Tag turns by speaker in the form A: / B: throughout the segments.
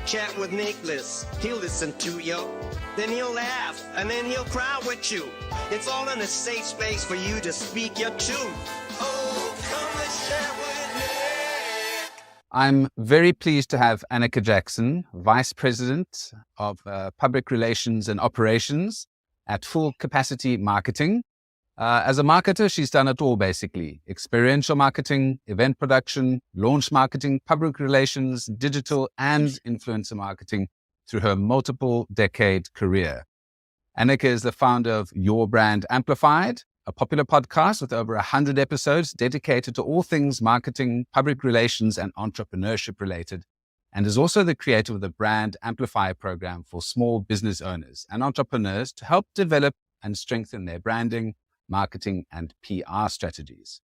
A: chat with Nicholas. He'll listen to you, then he'll laugh, and then he'll cry with you. It's all in a safe space for you to speak your truth. Oh, come and chat with Nick.
B: I'm very pleased to have Anika Jackson, Vice President of Public Relations and Operations at Full Capacity Marketing. As a marketer, she's done it all basically: experiential marketing, event production, launch marketing, public relations, digital and influencer marketing through her multiple decade career. Anika is the founder of Your Brand Amplified, a popular podcast with over 100 episodes dedicated to all things marketing, public relations and entrepreneurship related, and is also the creator of the Brand Amplify program for small business owners and entrepreneurs to help develop and strengthen their branding, marketing and PR strategies.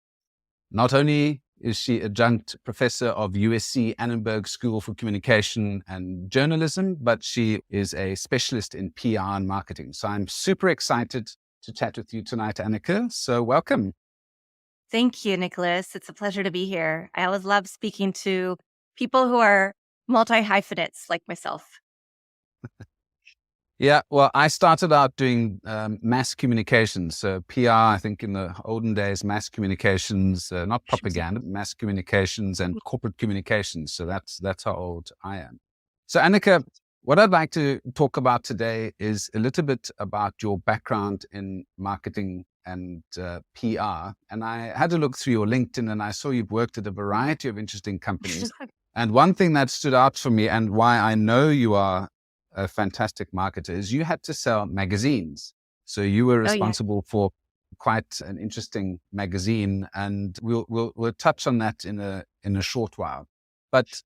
B: Not only is she adjunct professor of USC Annenberg School for Communication and Journalism, but she is a specialist in PR and marketing. So I'm super excited to chat with you tonight, Anika. So welcome.
C: Thank you, Nicholas. It's a pleasure to be here. I always love speaking to people who are multi-hyphenates like myself.
B: Yeah, well, I started out doing mass communications. So PR, I think in the olden days, mass communications, not propaganda, mass communications and corporate communications. So that's how old I am. So Anika, what I'd like to talk about today is a little bit about your background in marketing and PR. And I had to look through your LinkedIn and I saw you've worked at a variety of interesting companies. And one thing that stood out for me and why I know you are a fantastic marketer is you had to sell magazines. So you were responsible for quite an interesting magazine, and we'll touch on that in a short while. But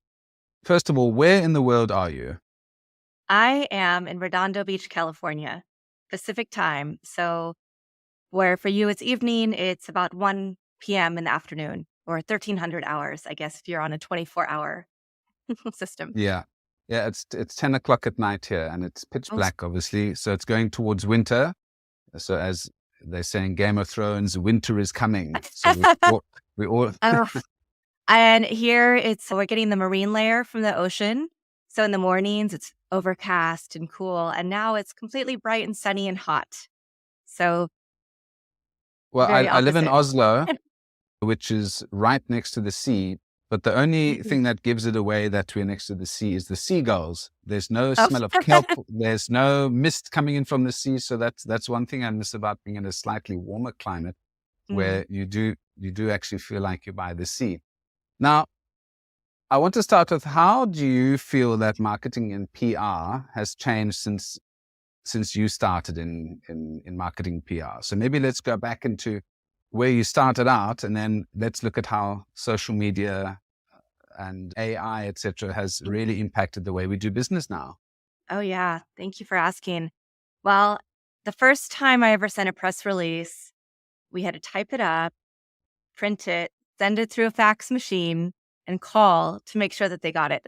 B: first of all, where in the world are you?
C: I am in Redondo Beach, California, Pacific time. So where for you it's evening, it's about 1 p.m. in the afternoon, or 1300 hours, I guess, if you're on a 24-hour system.
B: Yeah, it's 10 o'clock at night here, and it's pitch black, obviously. So it's going towards winter. So as they say in Game of Thrones, winter is coming. So we all
C: And here we're getting the marine layer from the ocean. So in the mornings, it's overcast and cool. And now it's completely bright and sunny and hot. So,
B: well,
C: very
B: I live in
C: opposite.
B: Oslo, which is right next to the sea. But the only thing that gives it away that we're next to the sea is the seagulls. There's no smell of kelp. There's no mist coming in from the sea. So that's one thing I miss about being in a slightly warmer climate, where you do actually feel like you're by the sea. Now, I want to start with, how do you feel that marketing and PR has changed since you started in marketing PR? So maybe let's go back into where you started out, and then let's look at how social media and AI, et cetera, has really impacted the way we do business now.
C: Oh, yeah. Thank you for asking. Well, the first time I ever sent a press release, we had to type it up, print it, send it through a fax machine, and call to make sure that they got it.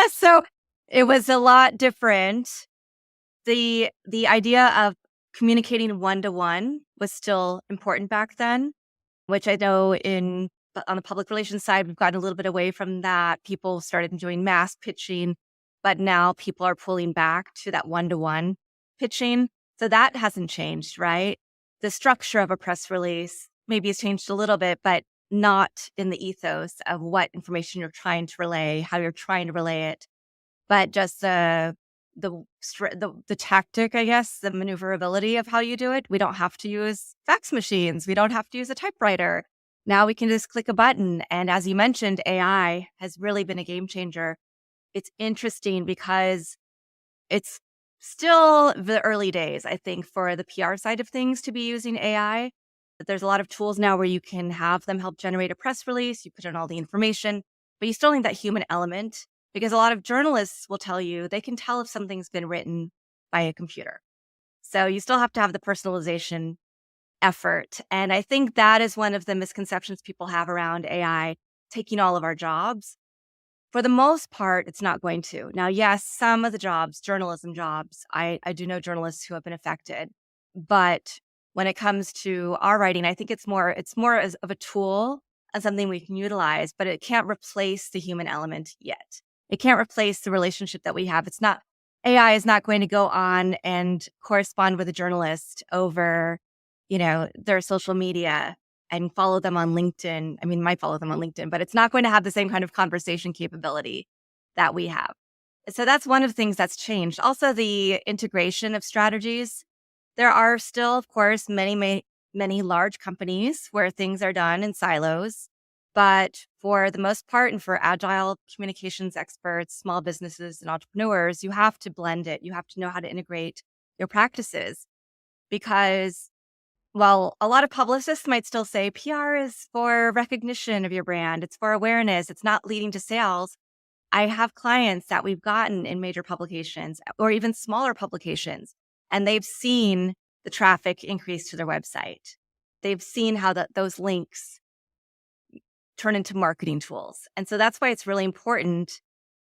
C: So it was a lot different. The idea of communicating one-to-one was still important back then, which I know on the public relations side, we've gotten a little bit away from that. People started doing mass pitching, but now people are pulling back to that one-to-one pitching. So that hasn't changed, right? The structure of a press release maybe has changed a little bit, but not in the ethos of what information you're trying to relay, how you're trying to relay it, but just the tactic, I guess, the maneuverability of how you do it. We don't have to use fax machines. We don't have to use a typewriter. Now we can just click a button. And as you mentioned, AI has really been a game changer. It's interesting because it's still the early days, I think, for the PR side of things to be using AI. But there's a lot of tools now where you can have them help generate a press release. You put in all the information, but you still need that human element. Because a lot of journalists will tell you they can tell if something's been written by a computer. So you still have to have the personalization effort. And I think that is one of the misconceptions people have around AI taking all of our jobs. For the most part, it's not going to. Now, yes, some of the jobs, journalism jobs, I do know journalists who have been affected. But when it comes to our writing, I think it's more of a tool and something we can utilize, but it can't replace the human element yet. It can't replace the relationship that we have. AI is not going to go on and correspond with a journalist over, their social media and follow them on LinkedIn. I mean, might follow them on LinkedIn, but it's not going to have the same kind of conversation capability that we have. So that's one of the things that's changed. Also, the integration of strategies. There are still, of course, many large companies where things are done in silos. But for the most part, and for agile communications experts, small businesses, and entrepreneurs, you have to blend it. You have to know how to integrate your practices because, while a lot of publicists might still say PR is for recognition of your brand, it's for awareness, it's not leading to sales. I have clients that we've gotten in major publications or even smaller publications, and they've seen the traffic increase to their website. They've seen how those links turn into marketing tools. And so that's why it's really important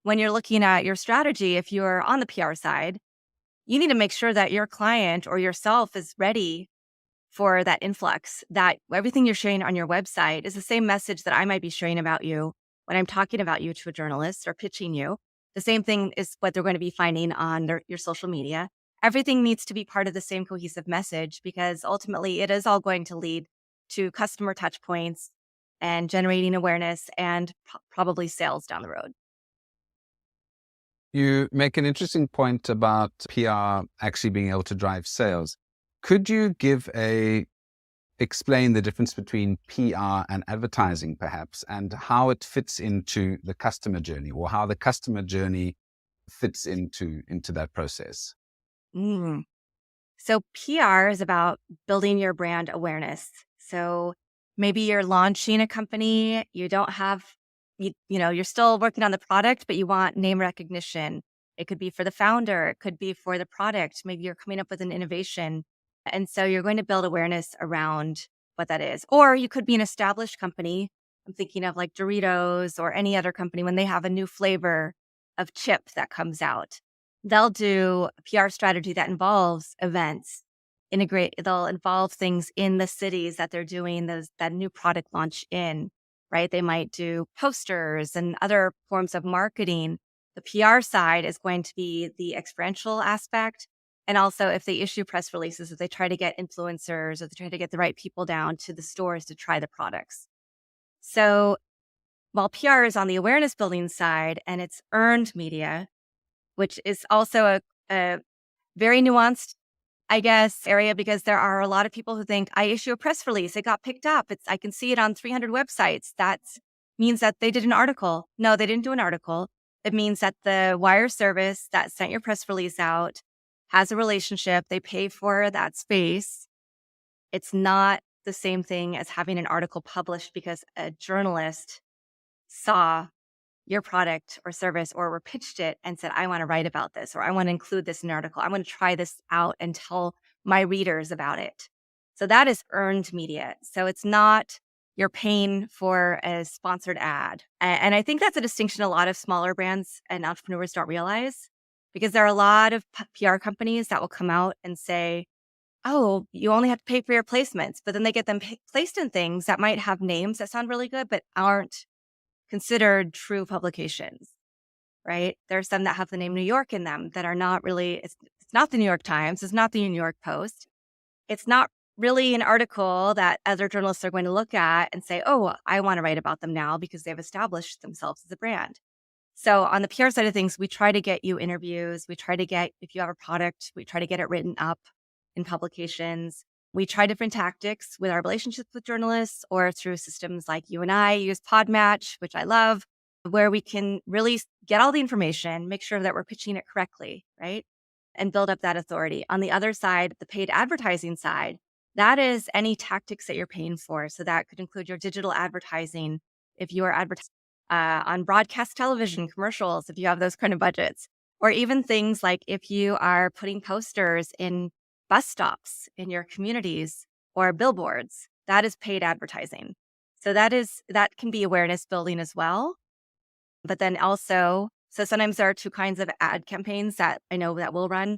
C: when you're looking at your strategy, if you're on the PR side, you need to make sure that your client or yourself is ready for that influx, that everything you're sharing on your website is the same message that I might be sharing about you when I'm talking about you to a journalist or pitching you. The same thing is what they're going to be finding on your social media. Everything needs to be part of the same cohesive message because ultimately it is all going to lead to customer touch points and generating awareness and probably sales down the road.
B: You make an interesting point about PR actually being able to drive sales. Could you explain the difference between PR and advertising perhaps, and how it fits into the customer journey, or how the customer journey fits into that process?
C: So PR is about building your brand awareness. So maybe you're launching a company, you don't have, you're still working on the product, but you want name recognition. It could be for the founder, it could be for the product. Maybe you're coming up with an innovation. And so you're going to build awareness around what that is. Or you could be an established company. I'm thinking of like Doritos or any other company when they have a new flavor of chip that comes out. They'll do a PR strategy that involves events, they'll involve things in the cities that they're doing that new product launch in, right? They might do posters and other forms of marketing. The PR side is going to be the experiential aspect. And also if they issue press releases, if they try to get influencers or they try to get the right people down to the stores to try the products. So while PR is on the awareness building side and it's earned media, which is also a very nuanced, I guess, area because there are a lot of people who think I issue a press release, it got picked up. I can see it on 300 websites. That means that they did an article. No, they didn't do an article. It means that the wire service that sent your press release out has a relationship. They pay for that space. It's not the same thing as having an article published because a journalist saw your product or service or pitched it and said, I want to write about this, or I want to include this in an article. I want to try this out and tell my readers about it. So that is earned media. So it's not you're paying for a sponsored ad. And I think that's a distinction a lot of smaller brands and entrepreneurs don't realize, because there are a lot of PR companies that will come out and say, oh, you only have to pay for your placements, but then they get them placed in things that might have names that sound really good, but aren't considered true publications, right? There's some that have the name New York in them that are not really, it's not the New York Times, it's not the New York Post. It's not really an article that other journalists are going to look at and say, oh, I want to write about them now because they've established themselves as a brand. So on the PR side of things, we try to get you interviews. We try to get, if you have a product, we try to get it written up in publications. We try different tactics with our relationships with journalists or through systems like you and I use Podmatch, which I love, where we can really get all the information, make sure that we're pitching it correctly, right? And build up that authority. On the other side, the paid advertising side, that is any tactics that you're paying for. So that could include your digital advertising, if you are advertising on broadcast television commercials, if you have those kind of budgets, or even things like if you are putting posters in bus stops in your communities or billboards, that is paid advertising. So that can be awareness building as well. But then also, so sometimes there are two kinds of ad campaigns that I know that we'll run.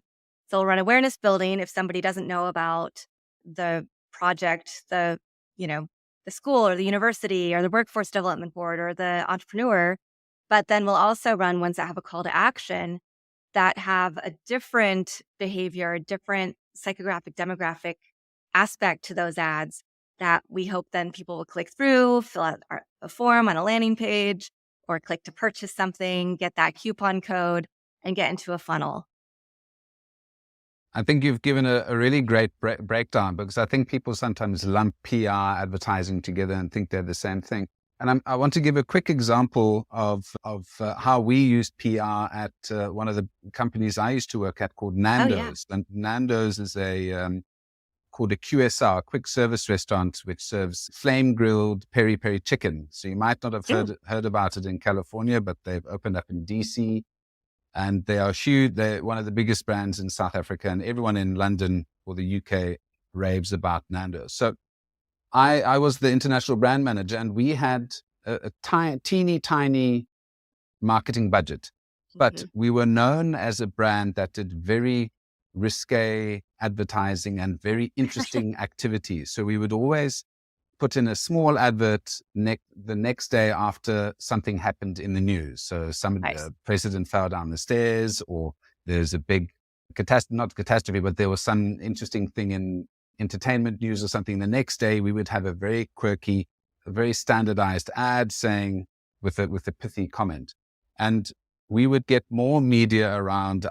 C: So we'll run awareness building if somebody doesn't know about the project, the school or the university or the workforce development board or the entrepreneur. But then we'll also run ones that have a call to action that have a different behavior, a different psychographic, demographic aspect to those ads that we hope then people will click through, fill out a form on a landing page, or click to purchase something, get that coupon code, and get into a funnel.
B: I think you've given a really great breakdown, because I think people sometimes lump PR advertising together and think they're the same thing. And I want to give a quick example of how we used PR at one of the companies I used to work at, called Nando's. And Nando's is called a QSR, quick service restaurant, which serves flame grilled peri peri chicken. So you might not have heard about it in California, but they've opened up in DC. And they are huge. They're one of the biggest brands in South Africa, and everyone in London or the UK raves about Nando's. So I was the international brand manager, and we had a teeny tiny marketing budget, but we were known as a brand that did very risque advertising and very interesting activities. So we would always put in a small advert the next day after something happened in the news. So the president fell down the stairs, or there's a big not catastrophe, but there was some interesting thing in entertainment news or something. The next day we would have a very quirky, a very standardized ad saying with a pithy comment. And we would get more media around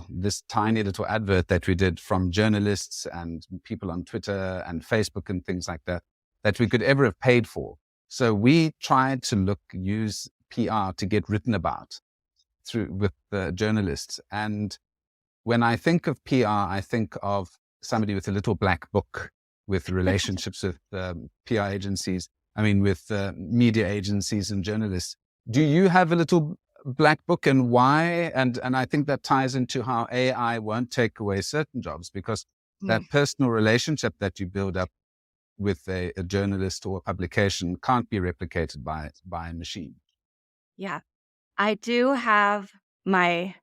B: this tiny little advert that we did from journalists and people on Twitter and Facebook and things like that we could ever have paid for. So we tried to use PR to get written about with the journalists. And when I think of PR, I think of somebody with a little black book with relationships with PR agencies. I mean, with media agencies and journalists. Do you have a little black book, and why? And I think that ties into how AI won't take away certain jobs, because that personal relationship that you build up with a journalist or a publication can't be replicated by a machine.
C: Yeah, I do have my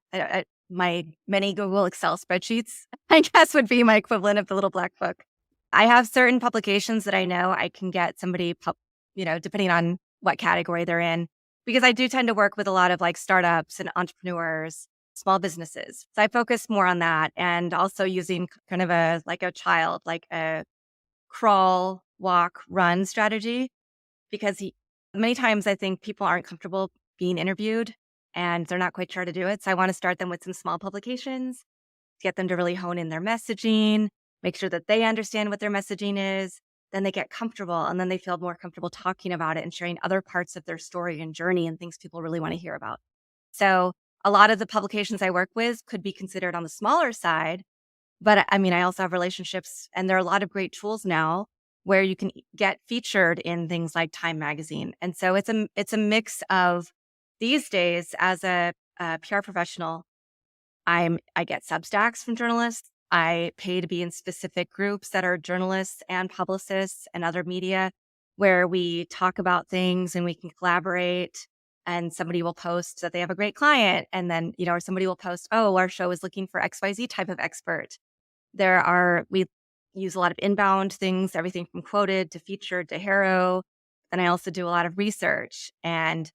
C: many Google Excel spreadsheets, I guess would be my equivalent of the little black book. I have certain publications that I know I can get somebody, depending on what category they're in, because I do tend to work with a lot of like startups and entrepreneurs, small businesses. So I focus more on that, and also using kind of a crawl, walk, run strategy, because many times I think people aren't comfortable being interviewed and they're not quite sure to do it. So I want to start them with some small publications, get them to really hone in their messaging, make sure that they understand what their messaging is. Then they get comfortable, and then they feel more comfortable talking about it and sharing other parts of their story and journey and things people really want to hear about. So a lot of the publications I work with could be considered on the smaller side. But I mean, I also have relationships, and there are a lot of great tools now where you can get featured in things like Time Magazine. And so it's a mix of, these days as a PR professional, I get Substacks from journalists. I pay to be in specific groups that are journalists and publicists and other media, where we talk about things and we can collaborate. And somebody will post that they have a great client, and then or somebody will post, oh, our show is looking for XYZ type of expert. We use a lot of inbound things, everything from quoted to featured to Haro. And I also do a lot of research. And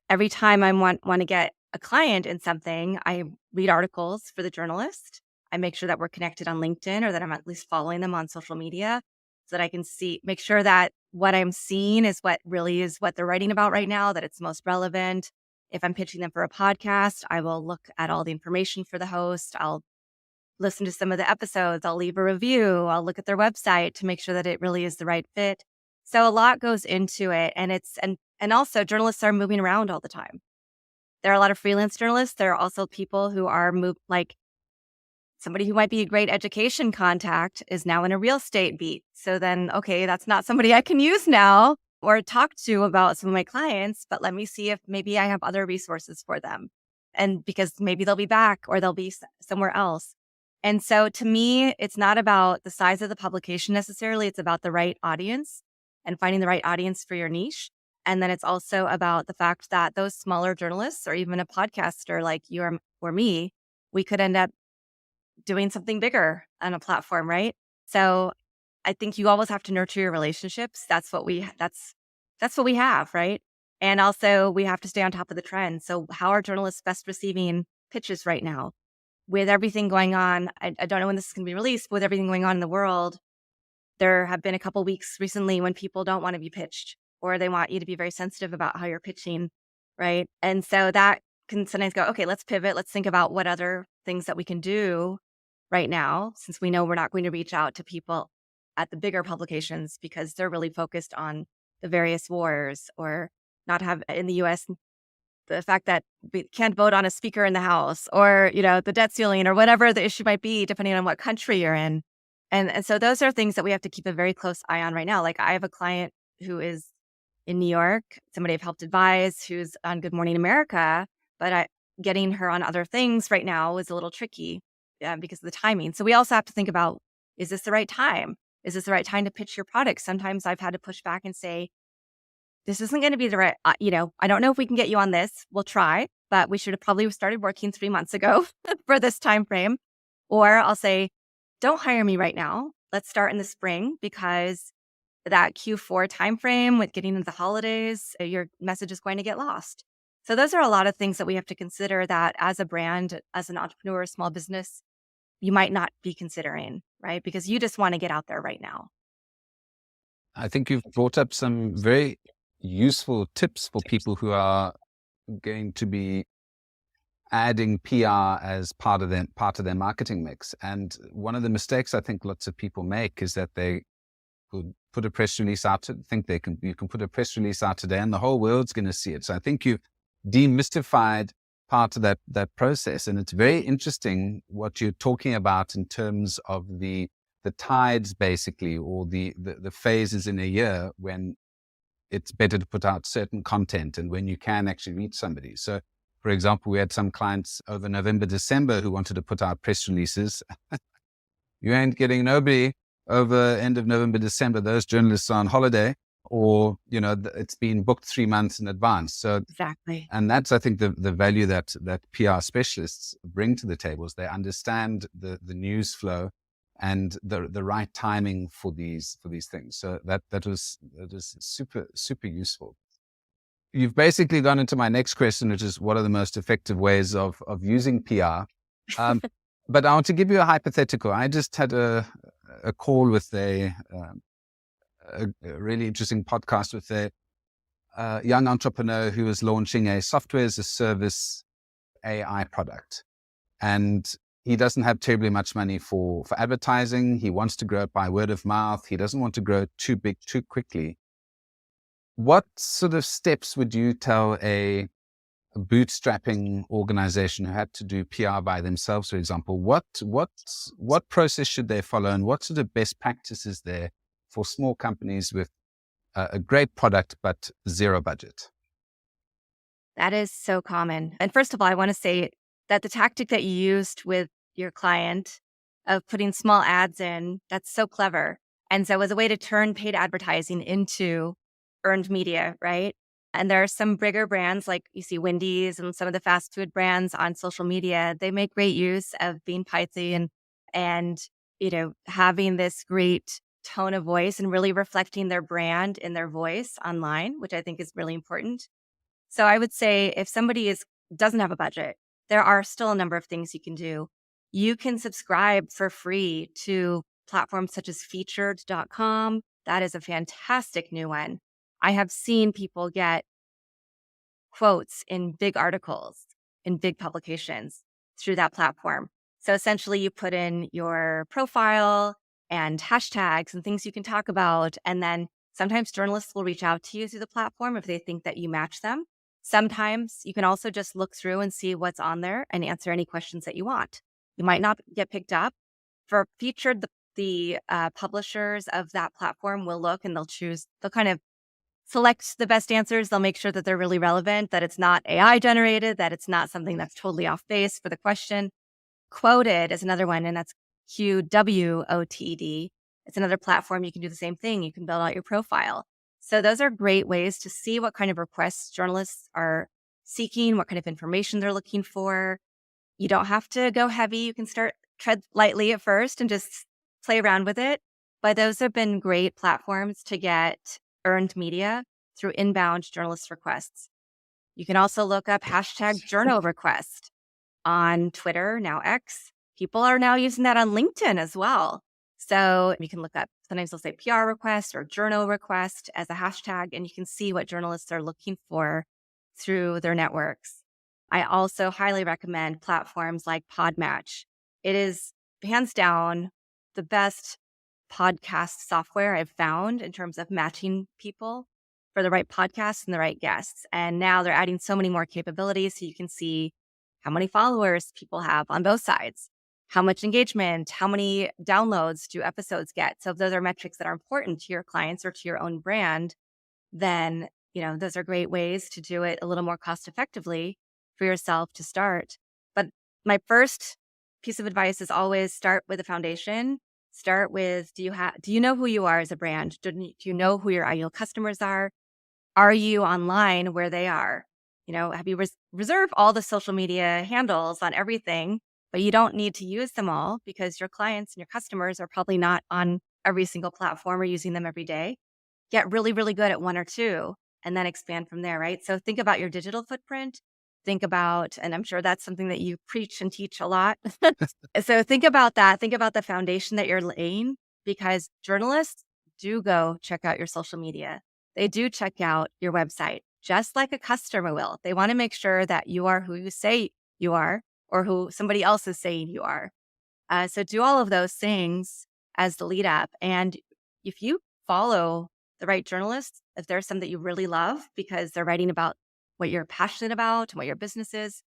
C: every time I want to get a client in something, I read articles for the journalist. I make sure that we're connected on LinkedIn, or that I'm at least following them on social media, so that I can make sure that what I'm seeing is what they're writing about right now, that it's most relevant. If I'm pitching them for a podcast, I will look at all the information for the host. I'll listen to some of the episodes. I'll leave a review. I'll look at their website to make sure that it really is the right fit. So a lot goes into it. And also journalists are moving around all the time. There are a lot of freelance journalists. There are also people who are like somebody who might be a great education contact is now in a real estate beat. So then, okay, that's not somebody I can use now or talk to about some of my clients, but let me see if maybe I have other resources for them. And because maybe they'll be back or they'll be somewhere else. And so to me, it's not about the size of the publication necessarily. It's about the right audience and finding the right audience for your niche. And then it's also about the fact that those smaller journalists, or even a podcaster like you or me, we could end up doing something bigger on a platform, right? So I think you always have to nurture your relationships. That's what we have, right? And also, we have to stay on top of the trends. So, how are journalists best receiving pitches right now? With everything going on, I don't know when this is going to be released, but with everything going on in the world, there have been a couple weeks recently when people don't want to be pitched, or they want you to be very sensitive about how you're pitching, right? And so that can sometimes go, okay, let's pivot. Let's think about what other things that we can do right now, since we know we're not going to reach out to people at the bigger publications because they're really focused on the various wars, or not have in the US the fact that we can't vote on a speaker in the House, or, the debt ceiling, or whatever the issue might be, depending on what country you're in. And so those are things that we have to keep a very close eye on right now. Like, I have a client who is in New York, somebody I've helped advise, who's on Good Morning America, but getting her on other things right now is a little tricky because of the timing. So we also have to think about, is this the right time? Is this the right time to pitch your product? Sometimes I've had to push back and say, this isn't going to be the right, I don't know if we can get you on this. We'll try, but we should have probably started working 3 months ago for this time frame. Or I'll say, don't hire me right now. Let's start in the spring, because that Q4 timeframe with getting into the holidays, your message is going to get lost. So those are a lot of things that we have to consider that as a brand, as an entrepreneur, small business, you might not be considering, right? Because you just want to get out there right now.
B: I think you've brought up some very useful tips for people who are going to be adding PR as part of their marketing mix. And one of the mistakes I think lots of people make is that they could put a press release out, you can put a press release out today and the whole world's going to see it. So I think you've demystified part of that process. And it's very interesting what you're talking about in terms of the tides, basically, or the phases in a year when it's better to put out certain content and when you can actually reach somebody. So, for example, we had some clients over November, December who wanted to put out press releases. You ain't getting nobody over end of November, December. Those journalists are on holiday, or, it's been booked 3 months in advance. So
C: Exactly.
B: And that's, I think, the value that PR specialists bring to the table is they understand the news flow and the right timing for these things. So that was super, super useful. You've basically gone into my next question, which is, what are the most effective ways of using PR? But I want to give you a hypothetical. I just had a call with a really interesting podcast with a young entrepreneur who is launching a software as a service AI product. And he doesn't have terribly much money for advertising. He wants to grow it by word of mouth. He doesn't want to grow it too big, too quickly. What sort of steps would you tell a bootstrapping organization who had to do PR by themselves, for example? What process should they follow, and what sort of best practices there for small companies with a great product but zero budget?
C: That is so common. And first of all, I want to say that the tactic that you used with your client of putting small ads in, that's so clever. And so as a way to turn paid advertising into earned media, right? And there are some bigger brands, like you see Wendy's and some of the fast food brands on social media. They make great use of being pithy and having this great tone of voice and really reflecting their brand in their voice online, which I think is really important. So I would say if somebody doesn't have a budget, there are still a number of things you can do. You can subscribe for free to platforms such as featured.com. That is a fantastic new one. I have seen people get quotes in big articles, in big publications through that platform. So essentially you put in your profile and hashtags and things you can talk about. And then sometimes journalists will reach out to you through the platform if they think that you match them. Sometimes you can also just look through and see what's on there and answer any questions that you want. You might not get picked up. For featured, the publishers of that platform will look and they'll kind of select the best answers. They'll make sure that they're really relevant, that it's not AI generated, that it's not something that's totally off base for the question. Quoted is another one, and that's QWOTD. It's another platform you can do the same thing. You can build out your profile. So those are great ways to see what kind of requests journalists are seeking, what kind of information they're looking for. You don't have to go heavy. You can tread lightly at first and just play around with it. But those have been great platforms to get earned media. through inbound journalist requests. You can also look up hashtag journal request on Twitter, now X. People are now using that on LinkedIn as well. So you can look up, sometimes they'll say PR request or journal request as a hashtag, and you can see what journalists are looking for through their networks. I also highly recommend platforms like Podmatch. It is hands down the best podcast software I've found in terms of matching people for the right podcasts and the right guests. And now they're adding so many more capabilities so you can see how many followers people have on both sides, how much engagement, how many downloads do episodes get. So if those are metrics that are important to your clients or to your own brand, then, those are great ways to do it a little more cost effectively for yourself to start. But my first piece of advice is always start with a foundation. Start with, do you know who you are as a brand? Do you know who your ideal customers are? Are you online where they are? Have you reserve all the social media handles on everything, but you don't need to use them all because your clients and your customers are probably not on every single platform or using them every day. Get really, really good at one or two and then expand from there, right? So think about your digital footprint. Think about, and I'm sure that's something that you preach and teach a lot. So think about that. Think about the foundation that you're laying, because journalists do go check out your social media. They do check out your website, just like a customer will. They want to make sure that you are who you say you are or who somebody else is saying you are. So do all of those things as the lead up. And if you follow the right journalists, if there's some that you really love because they're writing about what you're passionate about and what your business is,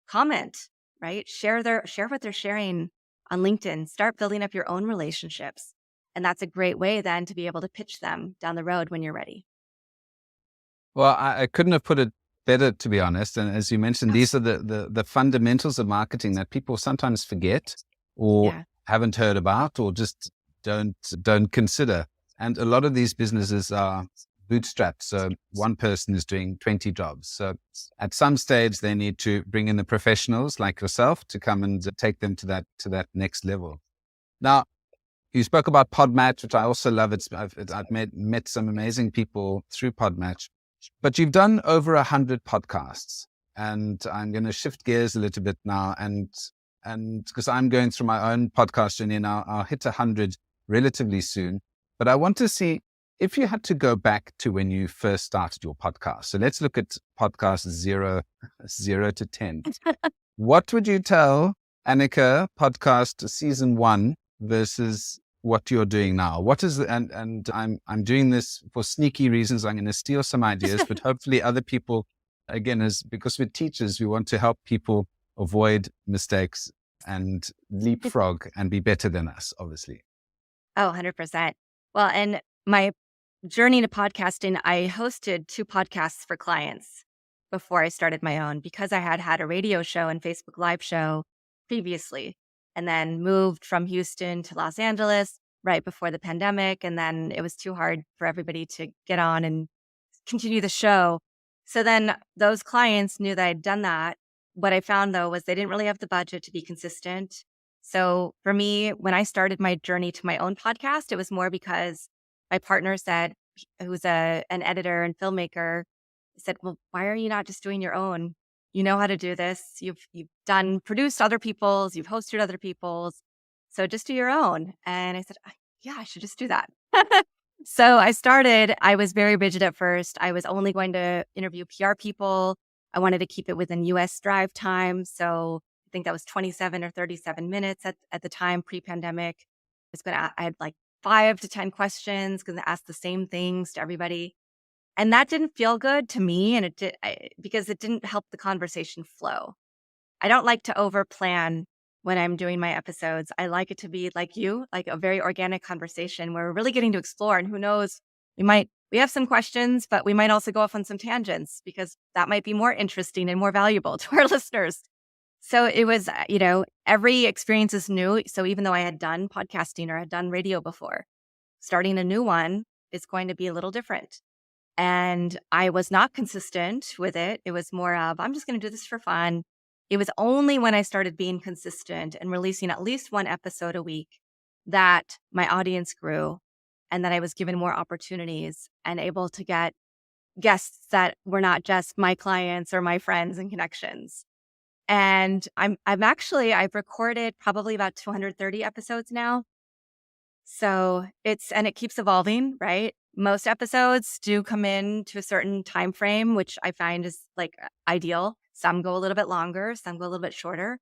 C: comment, right? Share what they're sharing on LinkedIn. Start building up your own relationships. And that's a great way then to be able to pitch them down the road when you're ready.
B: Well, I couldn't have put it better, to be honest. And as you mentioned, these are the fundamentals of marketing that people sometimes forget or haven't heard about or just don't consider. And a lot of these businesses are bootstrapped. So one person is doing 20 jobs. So at some stage, they need to bring in the professionals like yourself to come and take them to that next level. Now, you spoke about Podmatch, which I also love. I've met some amazing people through Podmatch, but you've done over 100 podcasts, and I'm going to shift gears a little bit now, and because I'm going through my own podcast journey now, I'll hit 100 relatively soon. But I want to see if you had to go back to when you first started your podcast. So let's look at podcast 0 to 10. What would you tell Anika podcast season 1 versus what you're doing now? What is and I'm doing this for sneaky reasons. I'm going to steal some ideas, but hopefully other people, again, because we're teachers, we want to help people avoid mistakes and leapfrog and be better than us, obviously.
C: Oh, 100%. Well, and my journey to podcasting, I hosted 2 podcasts for clients before I started my own, because I had a radio show and Facebook Live show previously, and then moved from Houston to Los Angeles right before the pandemic. And then it was too hard for everybody to get on and continue the show. So then those clients knew that I'd done that. What I found, though, was they didn't really have the budget to be consistent. So for me, when I started my journey to my own podcast, it was more because my partner said, who's an editor and filmmaker, said, well, why are you not just doing your own? You know how to do this. You've produced other people's, you've hosted other people's. So just do your own. And I said, yeah, I should just do that. So I was very rigid at first. I was only going to interview PR people. I wanted to keep it within US drive time. So I think that was 27 or 37 minutes at the time, pre-pandemic. I had like 5 to 10 questions because I asked the same things to everybody. And that didn't feel good to me, and because it didn't help the conversation flow. I don't like to over-plan when I'm doing my episodes. I like it to be like a very organic conversation where we're really getting to explore. And who knows, we have some questions, but we might also go off on some tangents because that might be more interesting and more valuable to our listeners. So it was, every experience is new. So even though I had done podcasting or had done radio before, starting a new one is going to be a little different. And I was not consistent with it. It was more of, I'm just going to do this for fun. It was only when I started being consistent and releasing at least 1 episode a week that my audience grew and that I was given more opportunities and able to get guests that were not just my clients or my friends and connections. And I've recorded probably about 230 episodes now. So it keeps evolving, right? Most episodes do come in to a certain time frame, which I find is like ideal. Some go a little bit longer, some go a little bit shorter.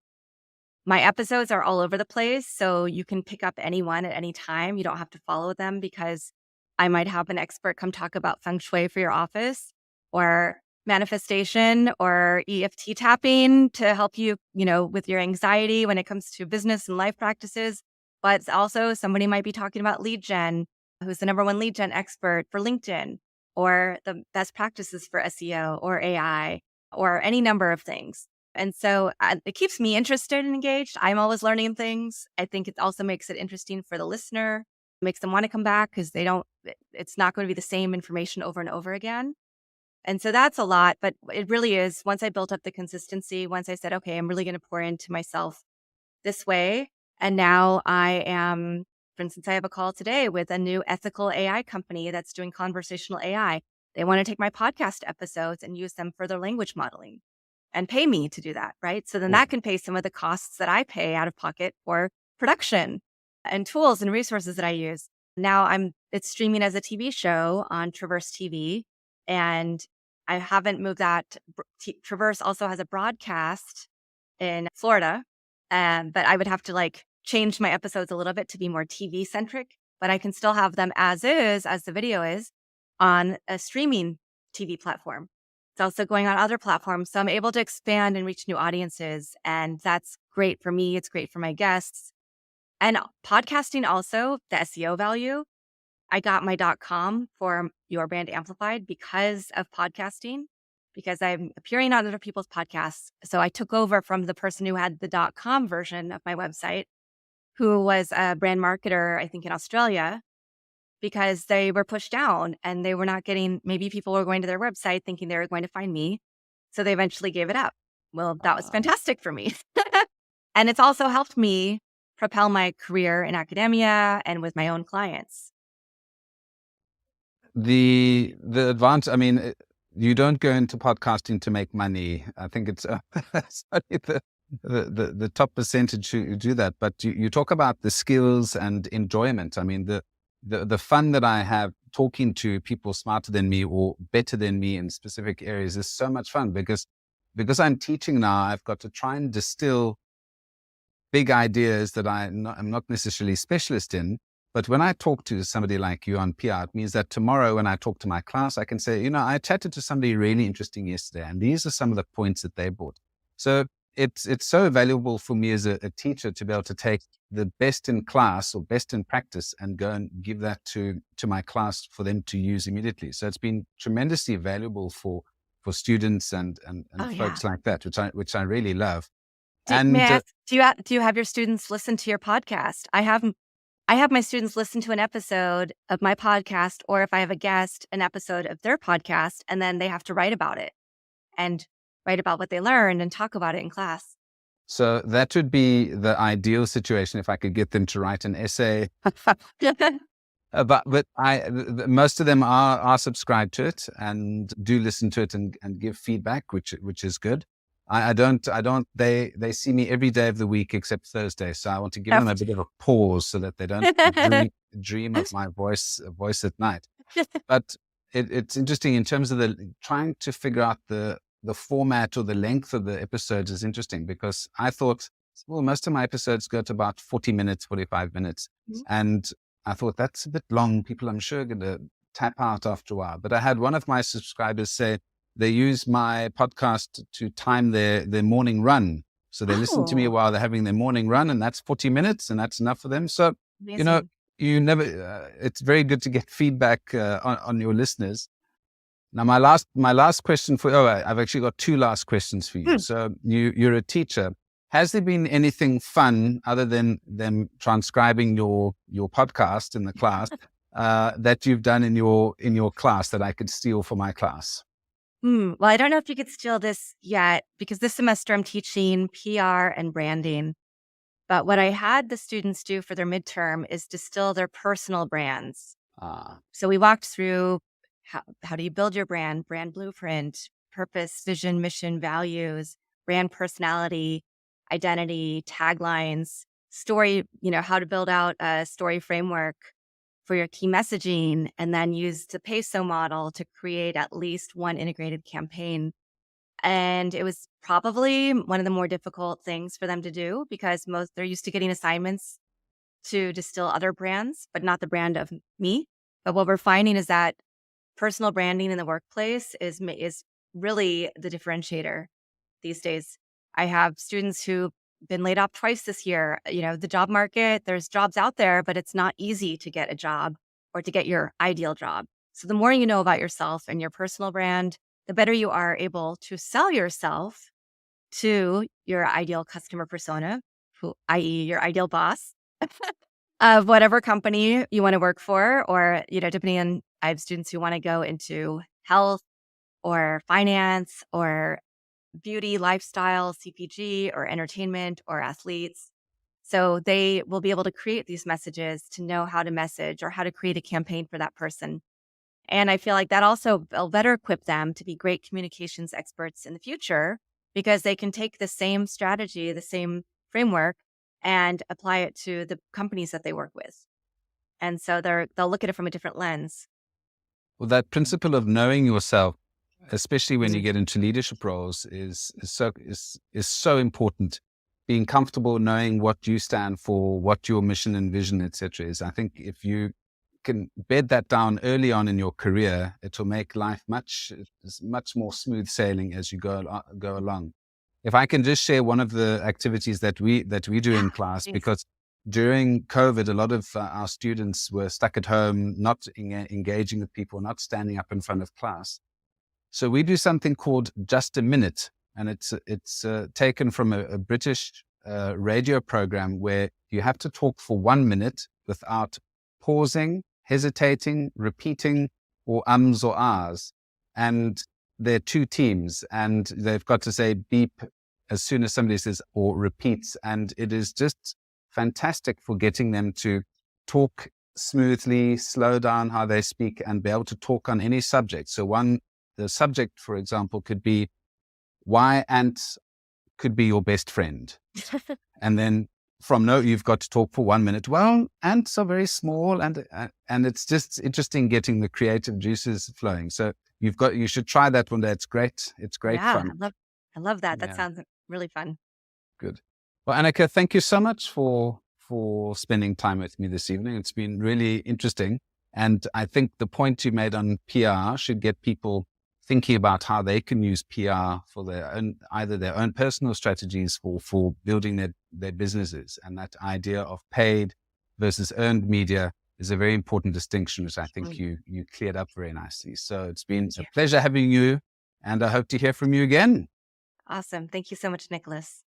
C: My episodes are all over the place, so you can pick up any one at any time. You don't have to follow them because I might have an expert come talk about feng shui for your office or manifestation or EFT tapping to help you, with your anxiety when it comes to business and life practices. But also somebody might be talking about lead gen, who's the number one lead gen expert for LinkedIn, or the best practices for SEO or AI or any number of things. And so it keeps me interested and engaged. I'm always learning things. I think it also makes it interesting for the listener, makes them want to come back because it's not going to be the same information over and over again. And so that's a lot, but it really is. Once I built up the consistency, once I said, okay, I'm really going to pour into myself this way. And now for instance, I have a call today with a new ethical AI company that's doing conversational AI. They want to take my podcast episodes and use them for their language modeling and pay me to do that, right? So then that can pay some of the costs that I pay out of pocket for production and tools and resources that I use. Now it's streaming as a TV show on Traverse TV, and I haven't moved that. Traverse also has a broadcast in Florida, but I would have to change my episodes a little bit to be more TV centric, but I can still have them as the video is on a streaming TV platform. It's also going on other platforms. So I'm able to expand and reach new audiences. And that's great for me. It's great for my guests. And podcasting also, the SEO value. I got my .com for Your Brand Amplified because of podcasting, because I'm appearing on other people's podcasts. So I took over from the person who had the .com version of my website, who was a brand marketer, I think in Australia, because they were pushed down and they were not getting, maybe people were going to their website thinking they were going to find me. So they eventually gave it up. Well, that was fantastic for me. And it's also helped me propel my career in academia and with my own clients.
B: The advantage, I mean, you don't go into podcasting to make money. I think it's only the top percentage who do that. But you talk about the skills and enjoyment. I mean, the fun that I have talking to people smarter than me or better than me in specific areas is so much fun because I'm teaching now. I've got to try and distill big ideas that I'm not necessarily specialist in. But when I talk to somebody like you on PR, it means that tomorrow when I talk to my class, I can say, I chatted to somebody really interesting yesterday, and these are some of the points that they brought. So it's so valuable for me as a teacher to be able to take the best in class or best in practice and go and give that to my class for them to use immediately. So it's been tremendously valuable for students and folks like that, which I really love.
C: May I ask, do you have your students listen to your podcast? I have my students listen to an episode of my podcast, or if I have a guest, an episode of their podcast, and then they have to write about it and write about what they learned and talk about it in class.
B: So that would be the ideal situation if I could get them to write an essay. But most of them are subscribed to it and do listen to it and give feedback, which is good. I don't, they see me every day of the week except Thursday. So I want to give them a bit of a pause so that they don't dream of my voice at night. But it's interesting in terms of trying to figure out the format or the length of the episodes is interesting because I thought, well, most of my episodes go to about 40 minutes, 45 minutes. Mm-hmm. And I thought that's a bit long. People, I'm sure, are going to tap out after a while. But I had one of my subscribers say, they use my podcast to time their morning run. So they listen to me while they're having their morning run, and that's 40 minutes, and that's enough for them. So, amazing. You never, it's very good to get feedback on your listeners. Now, my last question I've actually got two last questions for you. So you're a teacher. Has there been anything fun other than them transcribing your podcast in the class that you've done in your class that I could steal for my class?
C: Well, I don't know if you could steal this yet because this semester I'm teaching PR and branding. But what I had the students do for their midterm is distill their personal brands. So we walked through how do you build your brand blueprint, purpose, vision, mission, values, brand personality, identity, taglines, story, how to build out a story framework for your key messaging, and then use the peso model to create at least one integrated campaign. And it was probably one of the more difficult things for them to do because they're used to getting assignments to distill other brands, but not the brand of me. But what we're finding is that personal branding in the workplace is really the differentiator these days. I have students who've been laid off twice this year. The job market, there's jobs out there, but it's not easy to get a job or to get your ideal job. So the more you know about yourself and your personal brand, the better you are able to sell yourself to your ideal customer persona, i.e. your ideal boss of whatever company you want to work for, or, depending on, I have students who want to go into health or finance or beauty, lifestyle, CPG, or entertainment, or athletes. So they will be able to create these messages to know how to message or how to create a campaign for that person. And I feel like that also will better equip them to be great communications experts in the future because they can take the same strategy, the same framework, and apply it to the companies that they work with. And so they'll look at it from a different lens.
B: Well, that principle of knowing yourself, especially when you get into leadership roles, is so important. Being comfortable knowing what you stand for, what your mission and vision, etc., is. I think if you can bed that down early on in your career, it will make life much more smooth sailing as you go along. If I can just share one of the activities that we do in class, because during COVID, a lot of our students were stuck at home, not engaging with people, not standing up in front of class. So we do something called Just a Minute, and it's taken from a British radio program where you have to talk for 1 minute without pausing, hesitating, repeating, or ums or ahs. And there are two teams, and they've got to say beep as soon as somebody says or repeats. And it is just fantastic for getting them to talk smoothly, slow down how they speak, and be able to talk on any subject. So the subject, for example, could be why ants could be your best friend. And then you've got to talk for 1 minute. Well, ants are very small, and it's just interesting getting the creative juices flowing. So you should try that one day. It's great. It's great fun.
C: I love that. That sounds really fun.
B: Good. Well, Anika, thank you so much for spending time with me this evening. It's been really interesting. And I think the point you made on PR should get people thinking about how they can use PR for either their own personal strategies for building their businesses. And that idea of paid versus earned media is a very important distinction, which I think you cleared up very nicely. So it's been a pleasure having you, and I hope to hear from you again.
C: Awesome. Thank you so much, Nicholas.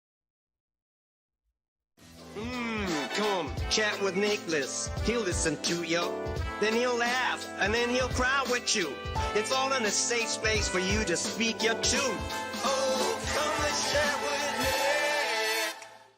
A: Come chat with Nicholas. He'll listen to you. Then he'll laugh, and then he'll cry with you. It's all in a safe space for you to speak your truth.